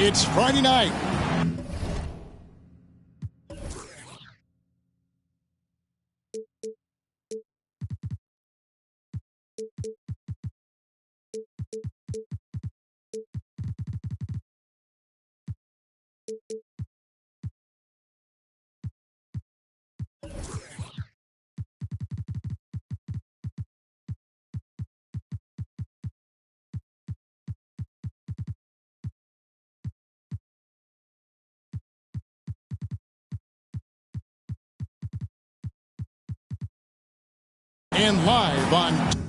It's Friday night. And live on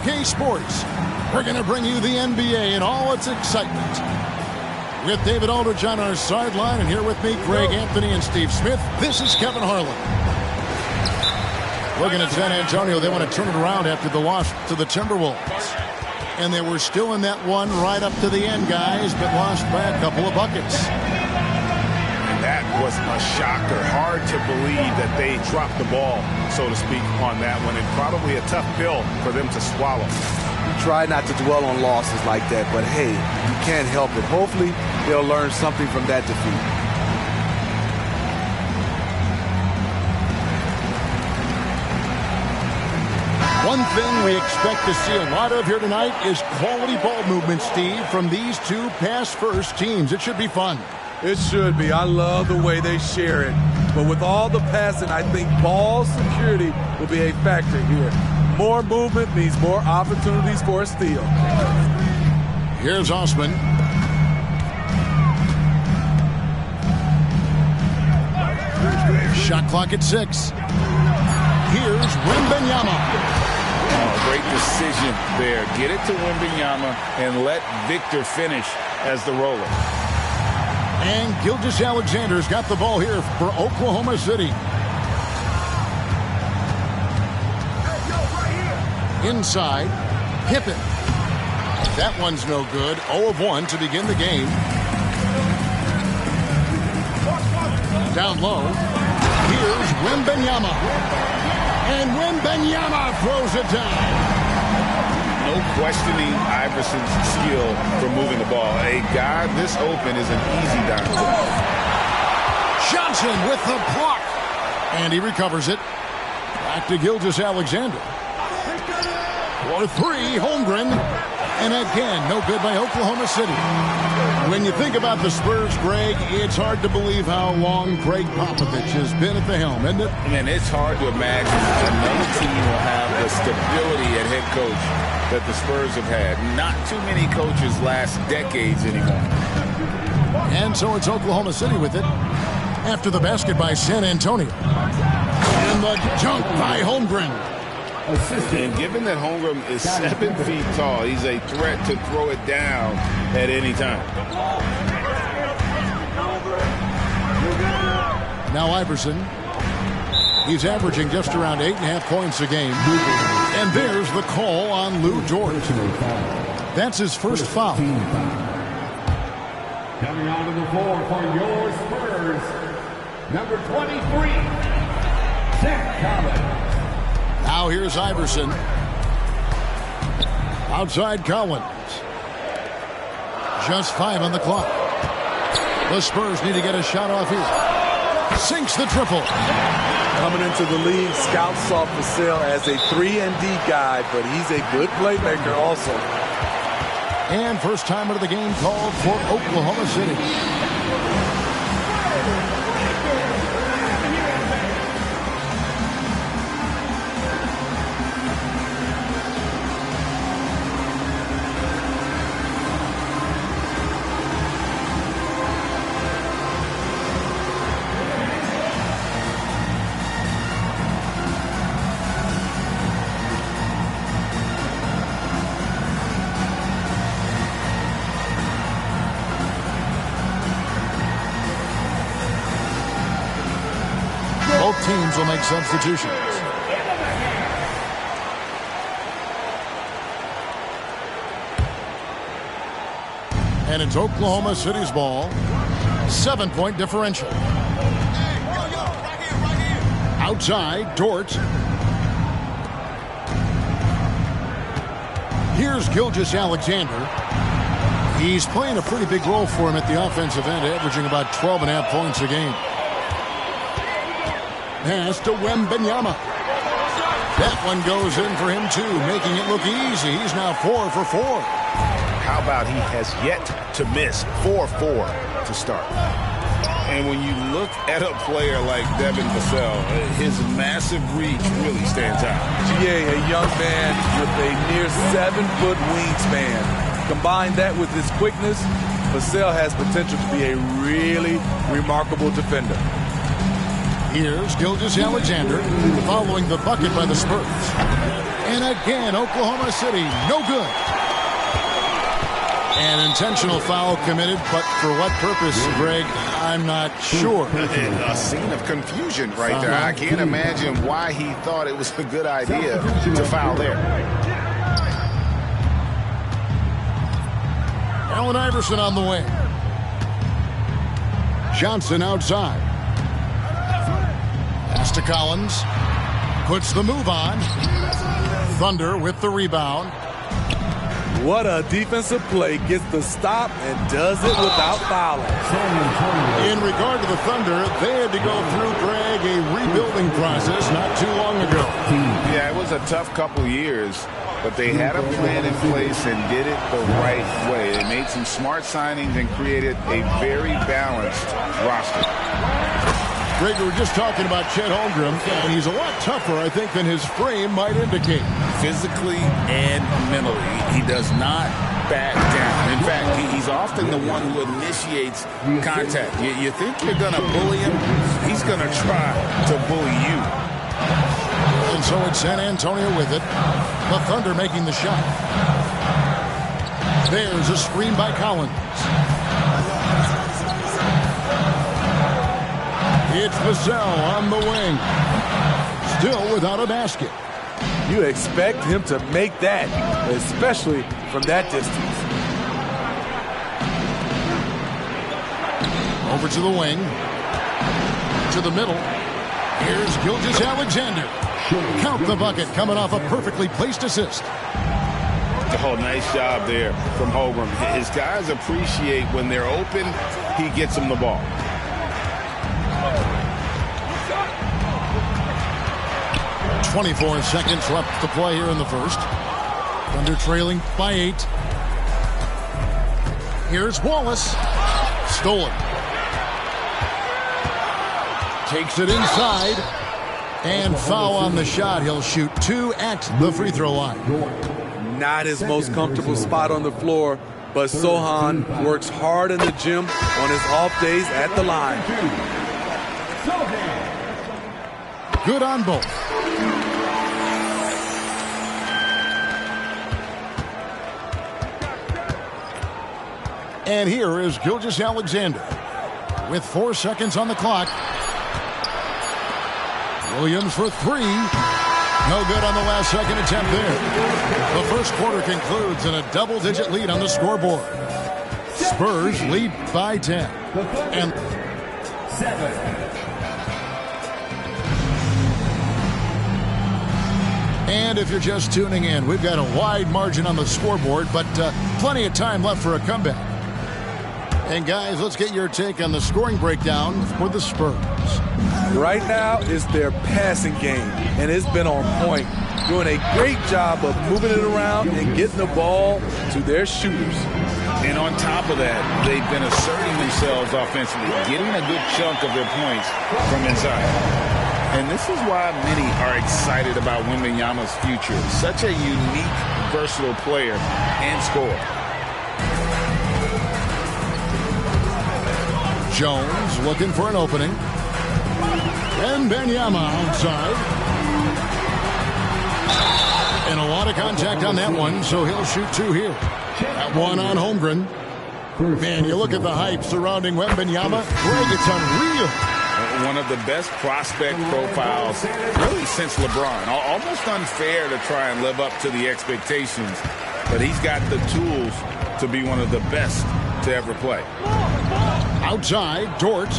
K Sports. We're going to bring you the NBA and all its excitement. With David Aldridge on our sideline, and here with me, Greg Anthony and Steve Smith, this is Kevin Harlan. Looking at San Antonio, they want to turn it around after the loss to the Timberwolves. And they were still in that one right up to the end, guys, but lost by a couple of buckets. That was a shocker. Hard to believe that they dropped the ball, so to speak, on that one, and probably a tough pill for them to swallow. You try not to dwell on losses like that, but hey, you can't help it. Hopefully, they'll learn something from that defeat. One thing we expect to see a lot of here tonight is quality ball movement, Steve, from these two pass-first teams. It should be fun. It should be. I love the way they share it. But with all the passing, I think ball security will be a factor here. More movement means more opportunities for a steal. Here's Osman. Shot clock at 6. Here's Wembanyama. Oh, great decision there. Get it to Wembanyama and let Victor finish as the roller. And Gilgeous-Alexander's got the ball here for Oklahoma City. Inside, Pippen. That one's no good. 0 of 1 to begin the game. Down low. Here's Wembanyama. And Wembanyama throws it down. No questioning Iverson's skill for moving the ball. A guy this open is an easy dime. Johnson with the block. And he recovers it. Back to Gilgeous-Alexander. For 3, Holmgren. And again, no good by Oklahoma City. When you think about the Spurs, Greg, it's hard to believe how long Greg Popovich has been at the helm, isn't it? And it's hard to imagine another team will have the stability at head coach that the Spurs have had. Not too many coaches last decades anymore. And so it's Oklahoma City with it. After the basket by San Antonio. And the dunk by Holmgren. And given that Holmgren is 7 feet tall, he's a threat to throw it down at any time. Now Iverson. He's averaging just around 8.5 points a game. And there's the call on Lou Dort. That's his first foul. Coming onto the floor for your Spurs, number 23, Zach Collins. Now here's Iverson. Outside Collins. Just 5 on the clock. The Spurs need to get a shot off here. Sinks the triple. Coming into the league, scouts saw Vassell as a 3-and-D guy, but he's a good playmaker also. And first timer of the game called for Oklahoma City. Both teams will make substitutions. And it's Oklahoma City's ball. 7-point differential. Outside, Dort. Here's Gilgeous-Alexander. He's playing a pretty big role for him at the offensive end, averaging about 12.5 points a game. Pass to Wembanyama. That one goes in for him, too, making it look easy. He's now 4 for 4. How about he has yet to miss 4-4 to start? And when you look at a player like Devin Vassell, his massive reach really stands out. GA, a young man with a near 7-foot wingspan. Combine that with his quickness, Vassell has potential to be a really remarkable defender. Here's Gilgeous-Alexander following the bucket by the Spurs. And again, Oklahoma City, no good. An intentional foul committed, but for what purpose, Greg, I'm not sure. A scene of confusion right there. I can't imagine why he thought it was a good idea to foul there. Allen Iverson on the wing. Johnson outside. Pass to Collins. Puts the move on. Thunder with the rebound. What a defensive play. Gets the stop and does it without fouling. In regard to the Thunder, they had to go through, Greg, a rebuilding process not too long ago. Yeah, it was a tough couple years, but they had a plan in place and did it the right way. They made some smart signings and created a very balanced roster. Greg, we were just talking about Chet Holmgren, and he's a lot tougher, I think, than his frame might indicate. Physically and mentally, he does not back down. In fact, he's often the one who initiates contact. You think you're going to bully him? He's going to try to bully you. And so it's San Antonio with it. The Thunder making the shot. There's a screen by Collins. It's Vassell on the wing. Still without a basket. You expect him to make that, especially from that distance. Over to the wing. To the middle. Here's Gilgeous-Alexander. Count the bucket coming off a perfectly placed assist. Oh, nice job there from Holmgren. His guys appreciate when they're open, he gets them the ball. 24 seconds left to play here in the first. Thunder trailing by 8. Here's Wallace. Stolen. Takes it inside. And foul on the shot. He'll shoot 2 at the free throw line. not his most comfortable spot on the floor, but Sochan works hard in the gym on his off days at the line. Good on both. And here is Gilgeous-Alexander with 4 seconds on the clock. Williams for three. No good on the last second attempt there. The first quarter concludes in a double-digit lead on the scoreboard. Spurs lead by 10. And 7. And if you're just tuning in, we've got a wide margin on the scoreboard, but plenty of time left for a comeback. And guys, let's get your take on the scoring breakdown for the Spurs. Right now, it's their passing game, and it's been on point. Doing a great job of moving it around and getting the ball to their shooters. And on top of that, they've been asserting themselves offensively, getting a good chunk of their points from inside. And this is why many are excited about Wembanyama's future. Such a unique, versatile player and scorer. Jones looking for an opening. Wembanyama outside. And a lot of contact on that one, so he'll shoot two here. That one on Holmgren. Man, you look at the hype surrounding Wembanyama. Greg, it's unreal. One of the best prospect profiles really since LeBron. Almost unfair to try and live up to the expectations, but he's got the tools to be one of the best to ever play. Outside, Dort.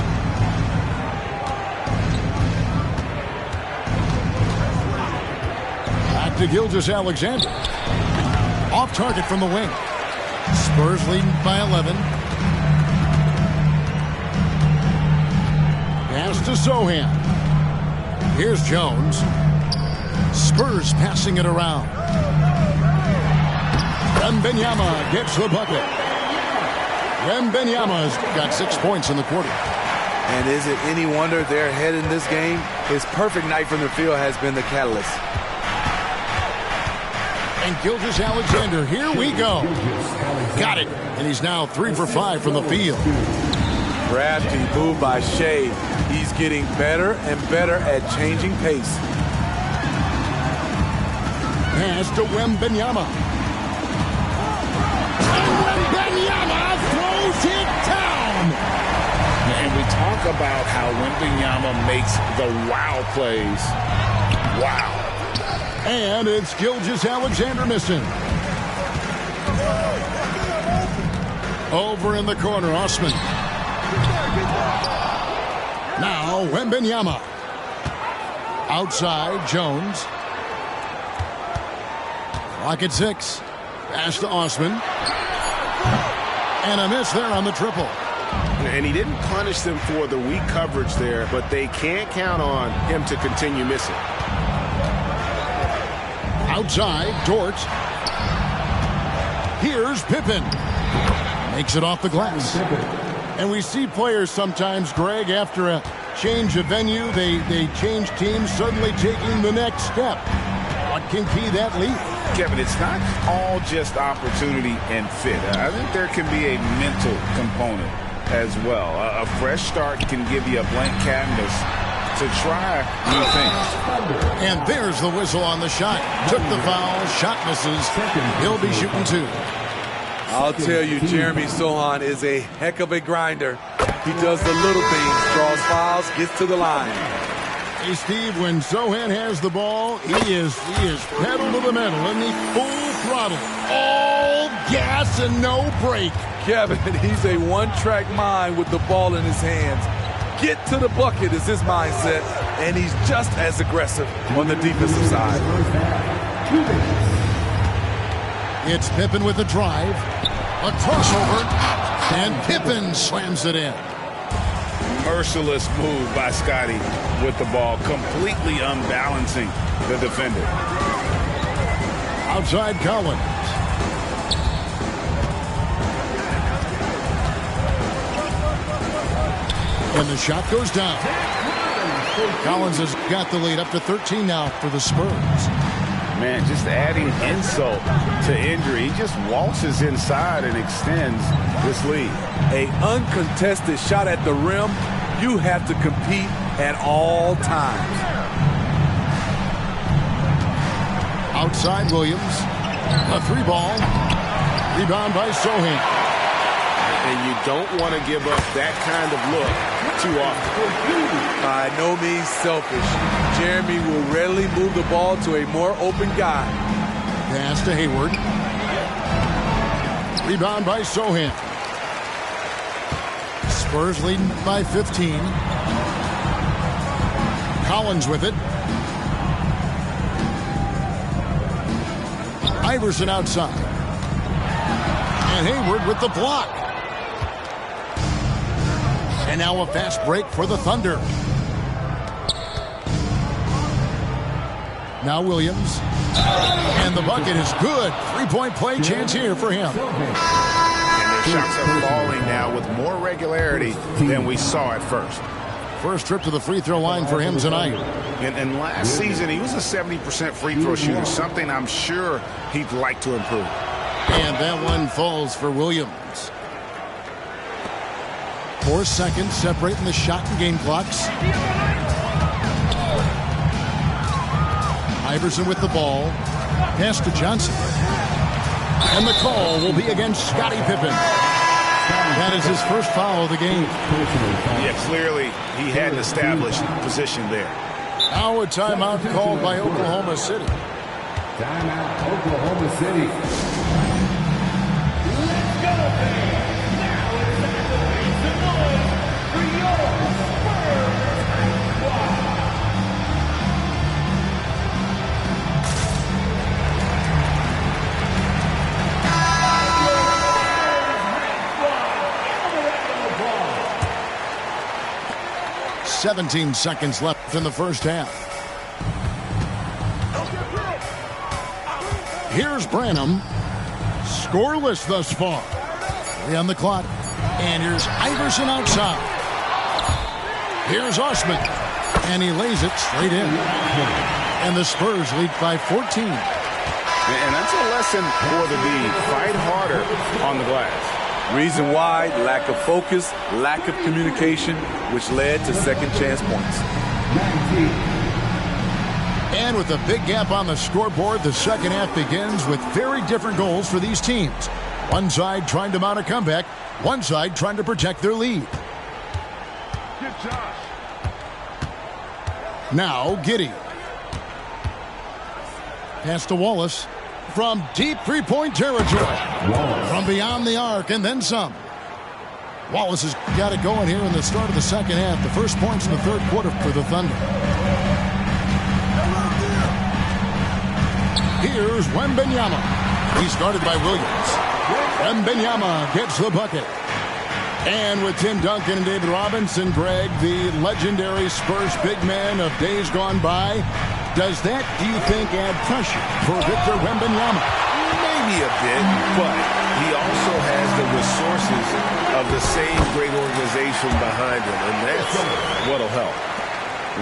Back to Gilgeous-Alexander. Off target from the wing. Spurs leading by 11. Pass to Sochan. Here's Jones. Spurs passing it around. Wembanyama gets the bucket. Wembanyama's got 6 points in the quarter. And is it any wonder they're ahead in this game? His perfect night from the field has been the catalyst. And Gilgeous-Alexander, here we go. Got it. And he's now 3 for 5 from the field. Crafty move by Shea. He's getting better and better at changing pace. Pass to Wembanyama. And Wembanyama throws it down. And we talk about how Wembanyama makes the wow plays. Wow. And it's Gilgeous-Alexander missing. Over in the corner, Osman. Now Wembanyama. Outside, Jones. Clock at 6. Pass to Osman. And a miss there on the triple. And he didn't punish them for the weak coverage there, but they can't count on him to continue missing. Outside, Dort. Here's Pippen. Makes it off the glass. And we see players sometimes, Greg, after a change of venue, they change teams, suddenly taking the next step. What can key that lead? Kevin, it's not all just opportunity and fit. I think there can be a mental component as well. A fresh start can give you a blank canvas to try new things. And there's the whistle on the shot. Took the foul, shot misses. He'll be shooting 2. I'll tell you, Jeremy Sochan is a heck of a grinder. He does the little things, draws fouls, gets to the line. Hey, Steve, when Sochan has the ball, he is pedal to the metal, and he full throttle. All gas and no break. Kevin, he's a one-track mind with the ball in his hands. Get to the bucket is his mindset, and he's just as aggressive on the defensive side. It's Pippen with the drive. A crossover, and Pippen slams it in. Merciless move by Scotty with the ball, completely unbalancing the defender. Outside Collins. And the shot goes down. Collins has got the lead up to 13 now for the Spurs. Man, just adding insult to injury. He just waltzes inside and extends this lead. An uncontested shot at the rim, you have to compete at all times. Outside Williams. A 3-ball. Rebound by Sochan. And you don't want to give up that kind of look too often. By no means selfish. Jeremy will readily move the ball to a more open guy. Pass to Hayward. Rebound by Sochan. Spurs leading by 15. Collins with it. Iverson outside. And Hayward with the block. And now a fast break for the Thunder. Now Williams. And the bucket is good. 3-point play chance here for him. And their shots are falling now with more regularity than we saw at first. First trip to the free throw line for him tonight. And last season, he was a 70% free throw shooter, something I'm sure he'd like to improve. And that one falls for Williams. 4 seconds separating the shot and game clocks. Iverson with the ball. Pass to Johnson. And the call will be against Scottie Pippen. That is his first foul of the game. Yeah, clearly he had an established position there. Now a timeout called by Oklahoma City. Timeout, Oklahoma City. Let's go, fans. Now it's time to make some noise for your Spurs squad. Spurs 17 seconds left in the first half. Here's Branham. Scoreless thus far. 3 on the clock. And here's Iverson outside. Here's Osman. And he lays it straight in. And the Spurs lead by 14. And that's a lesson for the D. Fight harder on the glass. Reason why, lack of focus, lack of communication, which led to second chance points. 19. And with a big gap on the scoreboard, the second half begins with very different goals for these teams. One side trying to mount a comeback, one side trying to protect their lead. Now Giddey. Pass to Wallace. From deep three-point territory. From beyond the arc and then some. Wallace has got it going here in the start of the second half. The first points in the third quarter for the Thunder. Here's Wembanyama. He's guarded by Williams. Wembanyama gets the bucket. And with Tim Duncan and David Robinson, Greg, the legendary Spurs big man of days gone by, does that, do you think, add pressure for Victor Wembanyama? Maybe a bit, but he also has the resources of the same great organization behind him, and that's what'll help.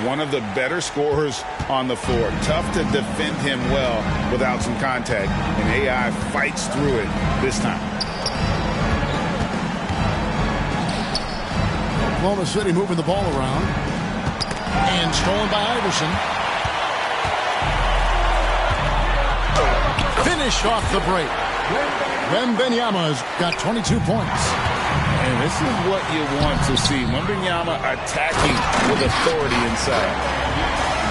One of the better scorers on the floor. Tough to defend him well without some contact, and AI fights through it this time. Oklahoma City moving the ball around. And stolen by Iverson. Finished off the break. Wembanyama's got 22 points. And this is what you want to see. Wembanyama attacking with authority inside.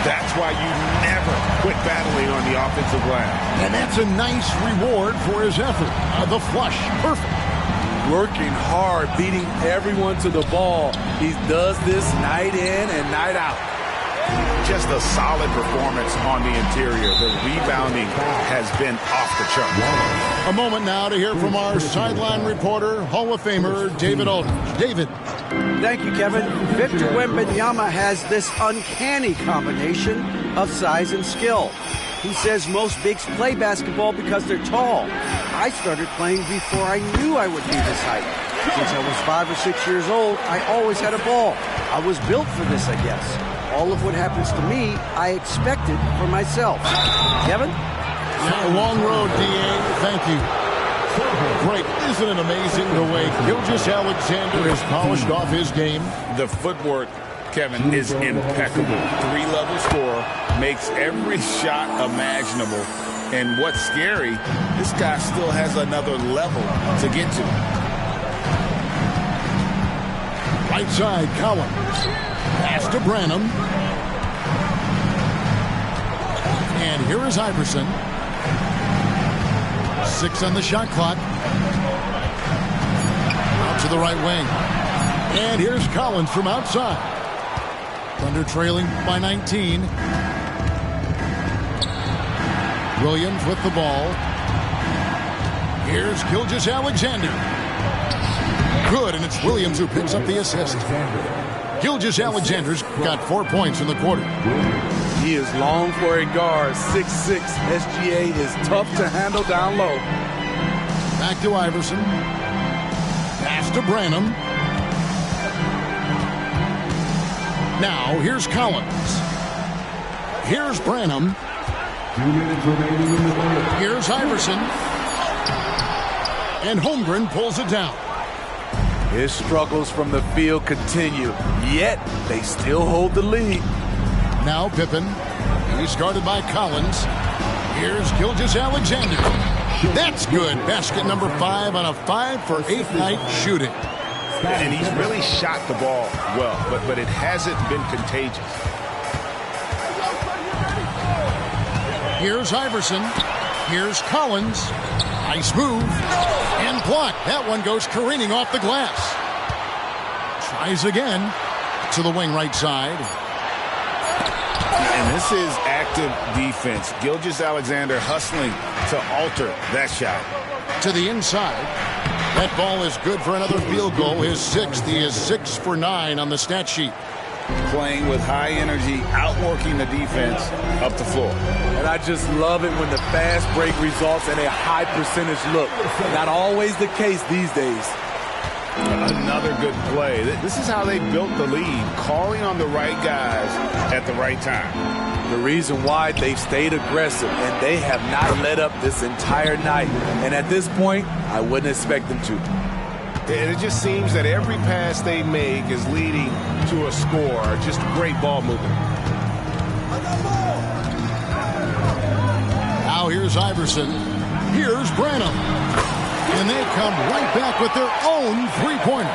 That's why you never quit battling on the offensive glass. And that's a nice reward for his effort. The flush, perfect. Working hard, beating everyone to the ball. He does this night in and night out. Just a solid performance on the interior. The rebounding has been off the chart. A moment now to hear from our sideline reporter, Hall of Famer David Aldridge. David. Thank you, Kevin. Victor Wembanyama has this uncanny combination of size and skill. He says most bigs play basketball because they're tall. I started playing before I knew I would be this height. Since I was 5 or 6 years old, I always had a ball. I was built for this, I guess. All of what happens to me, I expected for myself. Kevin? A long road, D.A. Thank you. Great. Isn't it amazing the way Gilgeous-Alexander has polished off his game? The footwork, Kevin, is impeccable. 3-level scorer, makes every shot imaginable. And what's scary, this guy still has another level to get to. Right side, Collins. Pass to Branham. And here is Iverson. 6 on the shot clock. Out to the right wing. And here's Collins from outside. Thunder trailing by 19. Williams with the ball. Here's Gilgeous-Alexander. Good, and it's Williams who picks up the assist. Gilgeous-Alexander's got 4 points in the quarter. He is long for a guard. 6'6". SGA is tough to handle down low. Back to Iverson. Pass to Branham. Now, here's Collins. Here's Branham. 2 minutes remaining in the quarter. Here's Iverson. And Holmgren pulls it down. His struggles from the field continue, yet they still hold the lead. Now Pippen. He's guarded by Collins. Here's Gilgeous-Alexander. That's good. Basket number 5 on a 5-for-8 night shooting. And he's really shot the ball well, but it hasn't been contagious. Here's Iverson. Here's Collins. Nice move. And blocked. That one goes careening off the glass. Tries again. To the wing right side. And this is active defense. Gilgeous-Alexander hustling to alter that shot. To the inside. That ball is good for another field goal. His 6th. He is 6 for 9 on the stat sheet. Playing with high energy, outworking the defense up the floor. And I just love it when the fast break results in a high percentage look. Not always the case these days. Another good play. This is how they built the lead, calling on the right guys at the right time. The reason why they've stayed aggressive, and they have not let up this entire night. And at this point, I wouldn't expect them to. And it just seems that every pass they make is leading to a score. Just great ball movement. Now here's Iverson. Here's Branham. And they come right back with their own three-pointer.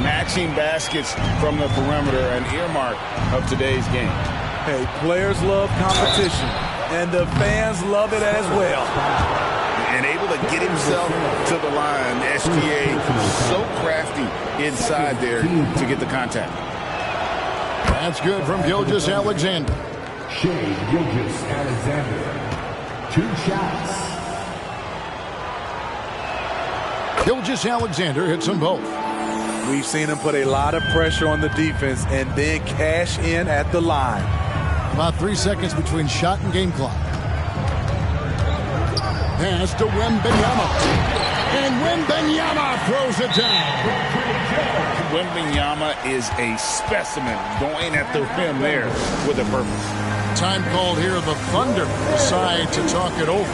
Matching baskets from the perimeter, an earmark of today's game. Hey, players love competition, and the fans love it as well. And able to get himself to the line. SGA so crafty inside there to get the contact. That's good from Gilgeous-Alexander. Shai Gilgeous-Alexander. 2 shots. Gilgeous-Alexander hits them both. We've seen him put a lot of pressure on the defense and then cash in at the line. About 3 seconds between shot and game clock. Pass to Wembanyama. And Wembanyama throws it down. Wembanyama is a specimen going at the rim there with a purpose. Time called here. The Thunder decide to talk it over.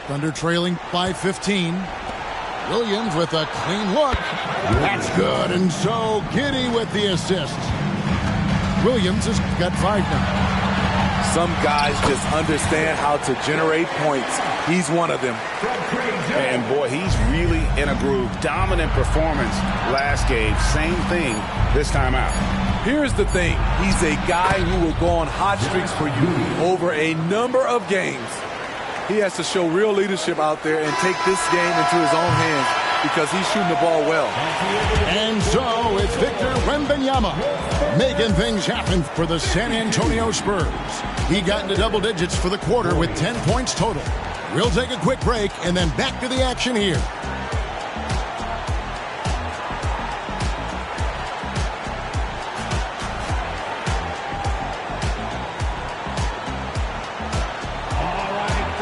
Thunder trailing by 15. Williams with a clean look. That's good, and so Giddey with the assist. Williams has got 5 now. Some guys just understand how to generate points. He's one of them. And boy, he's really in a groove. Dominant performance last game. Same thing this time out. Here's the thing. He's a guy who will go on hot streaks for you over a number of games. He has to show real leadership out there and take this game into his own hands. because he's shooting the ball well. And so it's Victor Wembanyama making things happen for the San Antonio Spurs. He got into double digits for the quarter with 10 points total. We'll take a quick break and then back to the action here.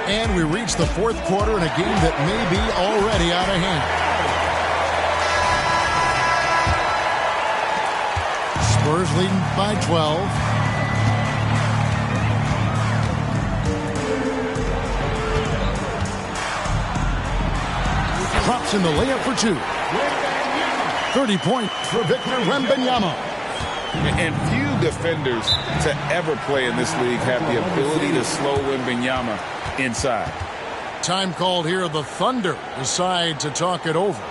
And we reach the fourth quarter in a game that may be already out of hand. Spurs leading by 12. Drops in the layup for two. 30 points for Victor Wembanyama. And few defenders to ever play in this league have the ability to slow Wembanyama inside. Time called here. The Thunder decide to talk it over.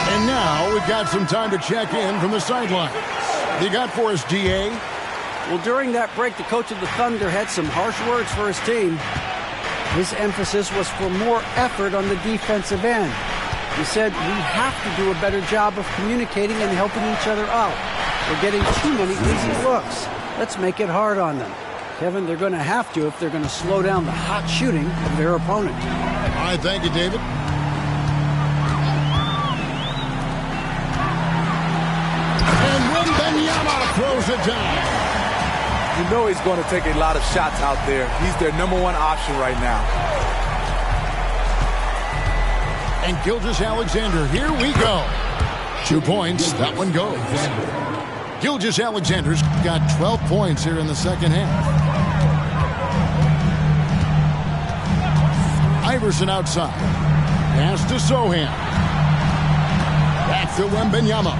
And now we've got some time to check in from the sidelines. You got for us, GA? Well, during that break, the coach of the Thunder had some harsh words for his team. His emphasis was for more effort on the defensive end. He said, we have to do a better job of communicating and helping each other out. We're getting too many easy looks. Let's make it hard on them. Kevin, they're going to have to if they're going to slow down the hot shooting of their opponent. All right, thank you, David. And Wembanyama throws it down. You know he's going to take a lot of shots out there. He's their number one option right now. And Gilgeous-Alexander, here we go. 2 points, that one goes. Gilgeous-Alexander's got 12 points here in the second half. Iverson outside. Pass to Sohan. Back to Wembanyama.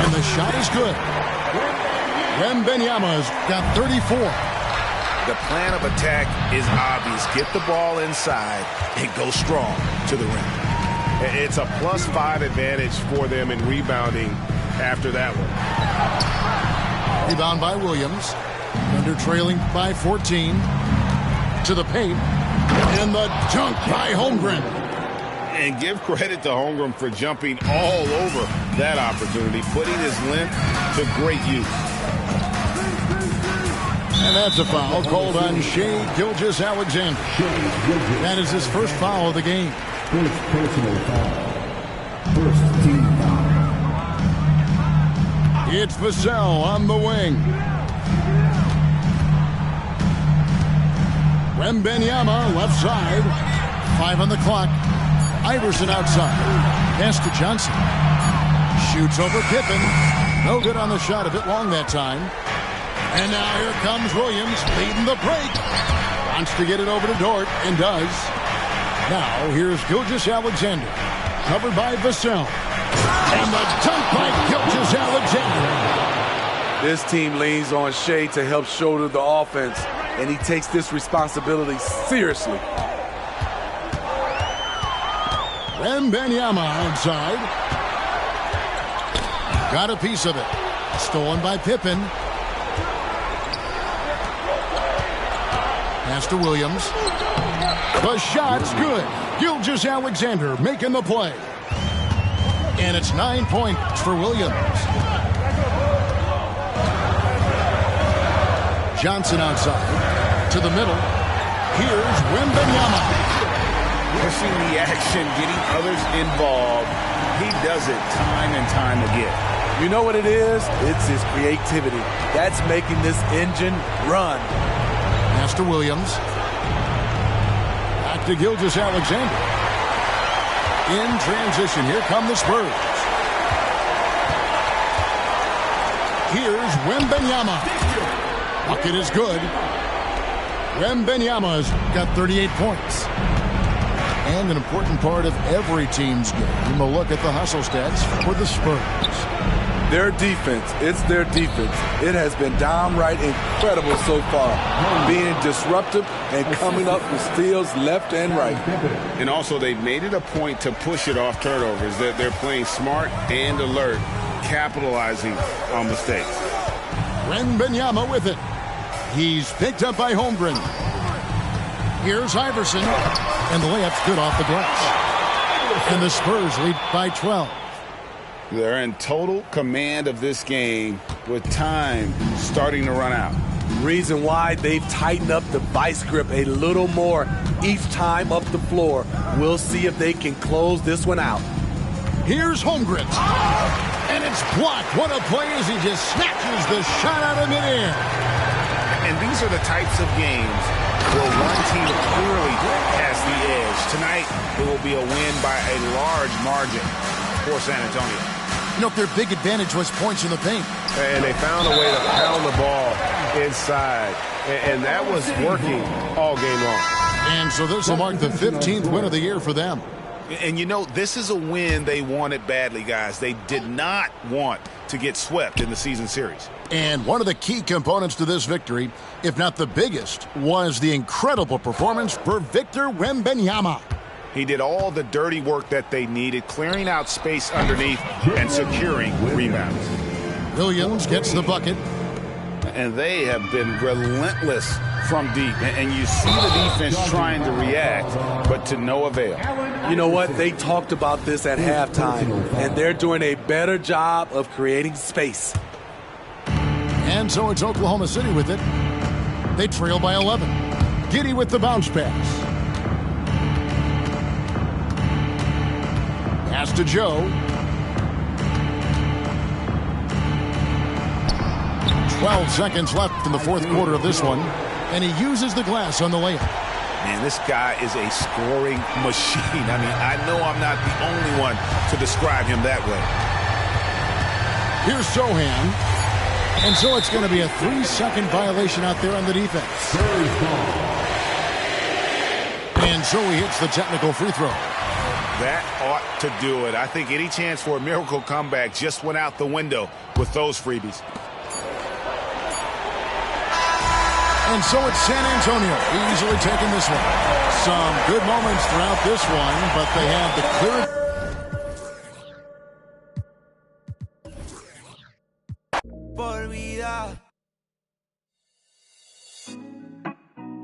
And the shot is good. Wembanyama's got 34. The plan of attack is obvious. Get the ball inside and go strong to the rim. It's a +5 advantage for them in rebounding after that one. Rebound by Williams. Under trailing by 14. To the paint. And the dunk by Holmgren. And give credit to Holmgren for jumping all over that opportunity, putting his length to great use. And that's a foul called on Shai Gilgeous-Alexander. That is his first foul of the game. First personal foul. First team foul. It's Vassell on the wing. Wembanyama left side. 5 on the clock. Iverson outside. Pass to Johnson. Shoots over Pippen. No good on the shot. A bit long that time. And now here comes Williams leading the break. Wants to get it over to Dort and does. Now here's Gilgeous-Alexander. Covered by Vassell. And the dunk by Gilgeous-Alexander. This team leans on Shai to help shoulder the offense, and he takes this responsibility seriously. Wembanyama outside. Got a piece of it. Stolen by Pippen. Pass to Williams. The shot's good. Gilgeous-Alexander making the play. And it's 9 points for Williams. Johnson outside. To the middle. Here's Wembanyama. Pushing the action, getting others involved. He does it time and time again. You know what it is? It's his creativity. That's making this engine run. Pass to Williams. Back to Gilgeous-Alexander. In transition, here come the Spurs. Here's Wembanyama. Bucket is good. Wembanyama's got 38 points. And an important part of every team's game, a look at the hustle stats for the Spurs. Their defense, it's their defense. It has been downright incredible so far, being disruptive and coming up with steals left and right. And also, they've made it a point to push it off turnovers. They're playing smart and alert, capitalizing on mistakes. Wembanyama with it. He's picked up by Holmgren. Here's Iverson, and the layup's good off the glass. And the Spurs lead by 12. They're in total command of this game with time starting to run out. Reason why they've tightened up the vice grip a little more each time up the floor. We'll see if they can close this one out. Here's Holmgren. And it's blocked. What a play as he just snatches the shot out of midair. And these are the types of games where one team clearly has the edge. Tonight, it will be a win by a large margin for San Antonio. You know, their big advantage was points in the paint. And they found a way to pound the ball inside. And that was working all game long. And so this will mark the 15th win of the year for them. And, you know, this is a win they wanted badly, guys. They did not want to get swept in the season series. And one of the key components to this victory, if not the biggest, was the incredible performance for Victor Wembanyama. He did all the dirty work that they needed, clearing out space underneath and securing rebounds. Williams gets the bucket. And they have been relentless from deep. And you see the defense trying to react, but to no avail. You know what? They talked about this at halftime, and they're doing a better job of creating space. And so it's Oklahoma City with it. They trail by 11. Giddey with the bounce pass. Pass to Joe. 12 seconds left in the fourth quarter of this one. And he uses the glass on the layup. Man, this guy is a scoring machine. I mean, I know I'm not the only one to describe him that way. Here's Sohan. And so it's going to be a 3-second violation out there on the defense. And so he hits the technical free throw. That ought to do it. I think any chance for a miracle comeback just went out the window with those freebies. And so it's San Antonio easily taking this one. Some good moments throughout this one, but they have the clear.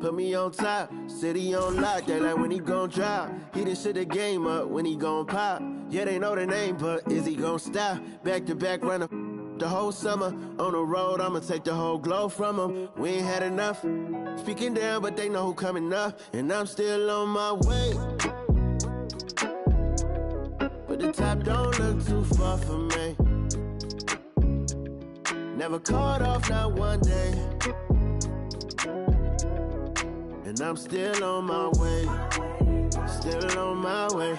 Put me on top, city on lock, they like when he gon' drop. He done shit the game up when he gon' pop. Yeah, they know the name, but is he gon' stop? Back to back runner the whole summer. On the road, I'ma take the whole glow from him. We ain't had enough. Speaking down, but they know who coming up. And I'm still on my way. But the top don't look too far for me. Never caught off, not one day. And I'm still on my way, still on my way.